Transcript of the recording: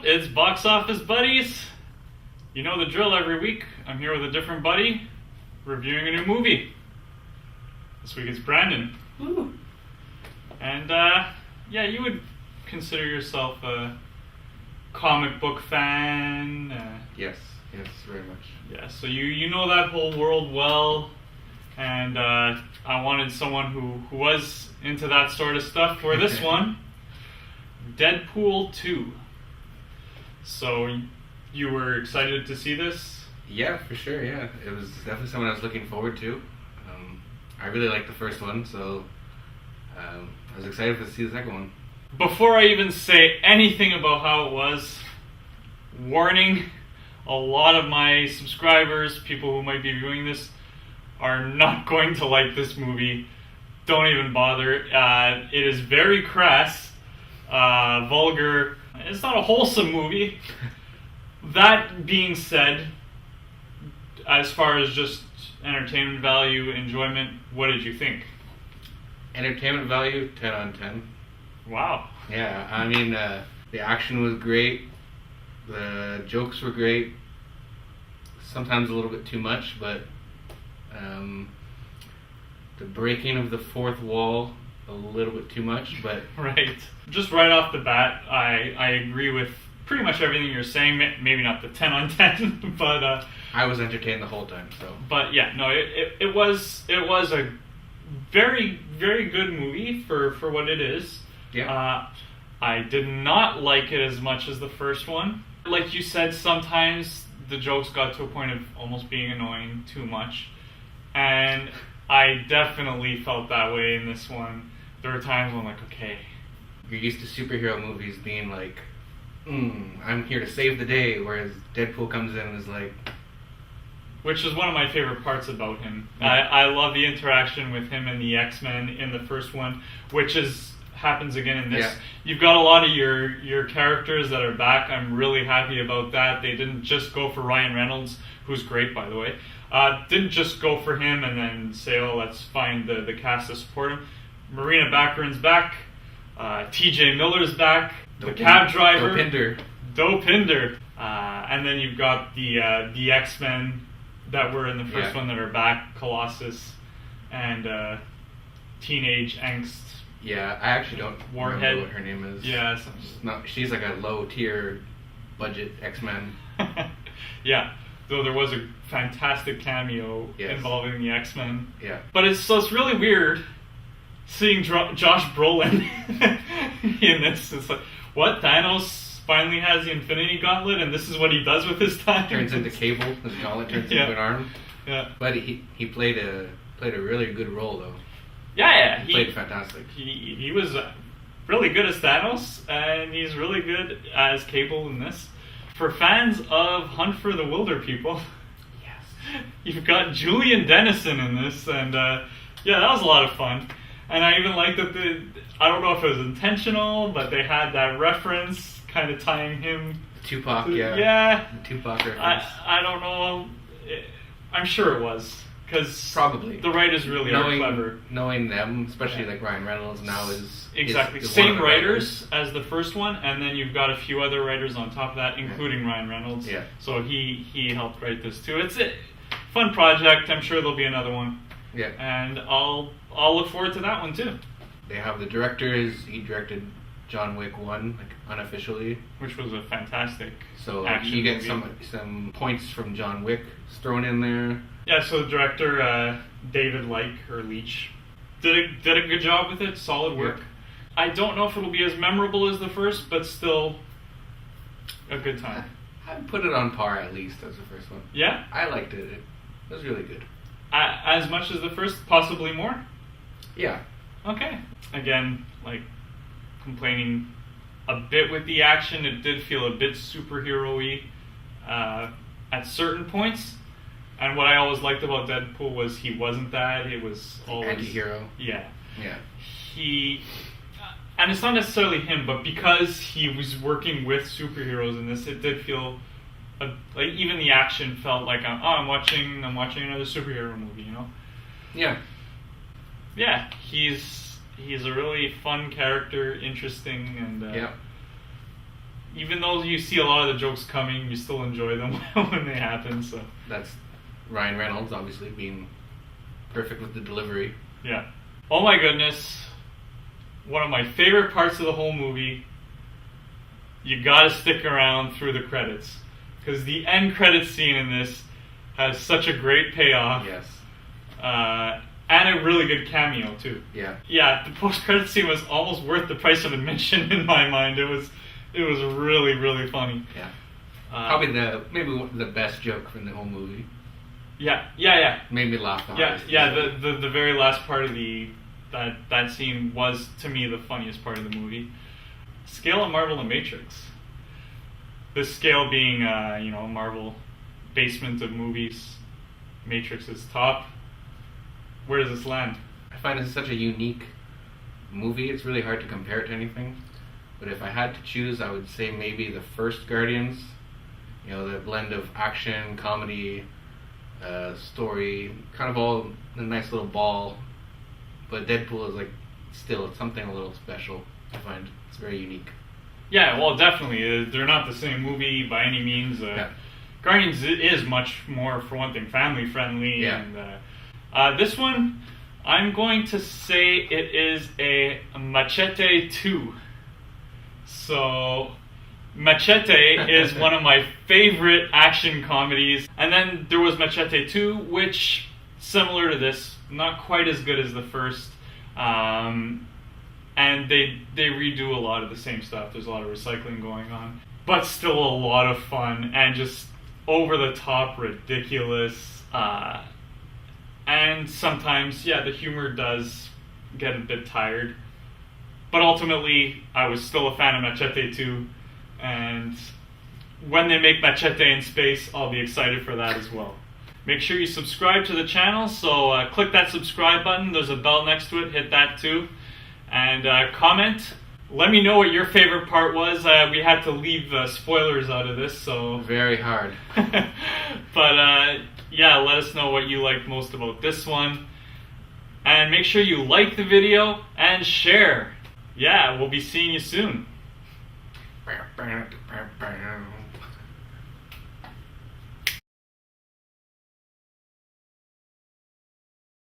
up? It's Box Office Buddies. You know the drill every week. I'm here with a different buddy, reviewing a new movie. This week it's Brandon. Ooh. And, yeah, you would consider yourself a comic book fan. Yes, very much. Yeah, so you know that whole world well. And I wanted someone who was into that sort of stuff for this one. Deadpool 2. So you were excited to see this? Yeah, for sure, yeah. It was definitely something I was looking forward to. I really liked the first one, so I was excited to see the second one. Before I even say anything about how it was, warning, a lot of my subscribers, people who might be viewing this, are not going to like this movie. Don't even bother. It is very crass, vulgar. It's not a wholesome movie. That being said, as far as just entertainment value, enjoyment, what did you think? Entertainment value, 10 on 10. Wow. Yeah, I mean, the action was great. The jokes were great. Sometimes a little bit too much, but the breaking of the fourth wall, a little bit too much, but... Right. Just right off the bat, I agree with pretty much everything you're saying. Maybe not the 10 on 10, but... I was entertained the whole time, so... But yeah, no, it was a very, very good movie for what it is. Yeah. I did not like it as much as the first one. Like you said, sometimes the jokes got to a point of almost being annoying too much. And I definitely felt that way in this one. There were times when I'm like, okay. You're used to superhero movies being like, I'm here to save the day, whereas Deadpool comes in and is like... Which is one of my favorite parts about him. I love the interaction with him and the X-Men in the first one, which happens again in this. Yeah. You've got a lot of your characters that are back. I'm really happy about that. They didn't just go for Ryan Reynolds, who's great, by the way. Didn't just go for him and then say, oh, let's find the cast to support him. Marina Baccarin's back. TJ Miller's back. The cab driver. Dopinder. And then you've got the X-Men that were in the first one that are back. Colossus and Teenage Angst. Yeah, I actually don't Warhead. remember what her name is. Yeah. She's like a low-tier budget X-Men. Yeah, though there was a fantastic cameo involving the X-Men. Yeah. But it's really weird seeing Josh Brolin in this. It's like, what? Thanos finally has the Infinity Gauntlet, and this is what he does with his time? Turns into Cable. His gauntlet turns into an arm. Yeah. But he played a really good role, though. Yeah. He played fantastic. He was really good as Thanos, and he's really good as Cable in this. For fans of Hunt for the Wilder People, yes, you've got Julian Dennison in this, and that was a lot of fun. And I even liked that I don't know if it was intentional, but they had that reference kind of tying him. Tupac, yeah. The Tupac reference. I don't know. I'm sure it was. Because probably the writers really are clever. Knowing them, especially like Ryan Reynolds now is exactly same writers as the first one, and then you've got a few other writers on top of that, including Ryan Reynolds. Yeah. So he helped write this too. It's a fun project. I'm sure there'll be another one. Yeah. And I'll look forward to that one too. They have the directors. He directed John Wick 1, like unofficially, which was a fantastic. So you get some points from John Wick thrown in there. Yeah, so the director, David Leitch, did a good job with it. Solid work. Yeah. I don't know if it'll be as memorable as the first, but still a good time. I'd put it on par at least as the first one. Yeah? I liked it. It was really good. As much as the first, possibly more? Yeah. Okay. Again, like, complaining a bit with the action. It did feel a bit superhero-y at certain points. And what I always liked about Deadpool was he wasn't that. It was always... anti-hero. Yeah. Yeah. And it's not necessarily him, but because he was working with superheroes in this, it did feel... like, even the action felt like, I'm watching another superhero movie, you know? Yeah. Yeah, he's a really fun character, interesting, and even though you see a lot of the jokes coming, you still enjoy them when they happen. So That's Ryan Reynolds, obviously, being perfect with the delivery. yeah. Oh my goodness. One of my favorite parts of the whole movie. You gotta stick around through the credits. Because the end credits scene in this has such a great payoff. Yes. And a really good cameo, too. Yeah. Yeah, the post-credit scene was almost worth the price of admission in my mind. It was really, really funny. Yeah. Probably maybe the best joke from the whole movie. Yeah. Made me laugh the hardest. The very last part of that scene was, to me, the funniest part of the movie. Scale of Marvel and Matrix. The scale being, Marvel basement of movies. Matrix is top. Where does this land? I find it's such a unique movie. It's really hard to compare it to anything. But if I had to choose, I would say maybe the first Guardians. You know, the blend of action, comedy, story, kind of all in a nice little ball. But Deadpool is still something a little special. I find it's very unique. Yeah, well, definitely. They're not the same movie by any means. Yeah. Guardians is much more, for one thing, family friendly. Yeah. And this one, I'm going to say it is a Machete 2. So, Machete is one of my favorite action comedies. And then there was Machete 2, which, similar to this, not quite as good as the first. And they redo a lot of the same stuff. There's a lot of recycling going on. But still a lot of fun and just over-the-top ridiculous. And sometimes, the humor does get a bit tired. But ultimately, I was still a fan of Machete 2. And when they make Machete in space, I'll be excited for that as well. Make sure you subscribe to the channel. So click that subscribe button. There's a bell next to it. Hit that too. And comment. Let me know what your favorite part was. We had to leave spoilers out of this, so... Very hard. But, let us know what you liked most about this one. And make sure you like the video and share. Yeah, we'll be seeing you soon.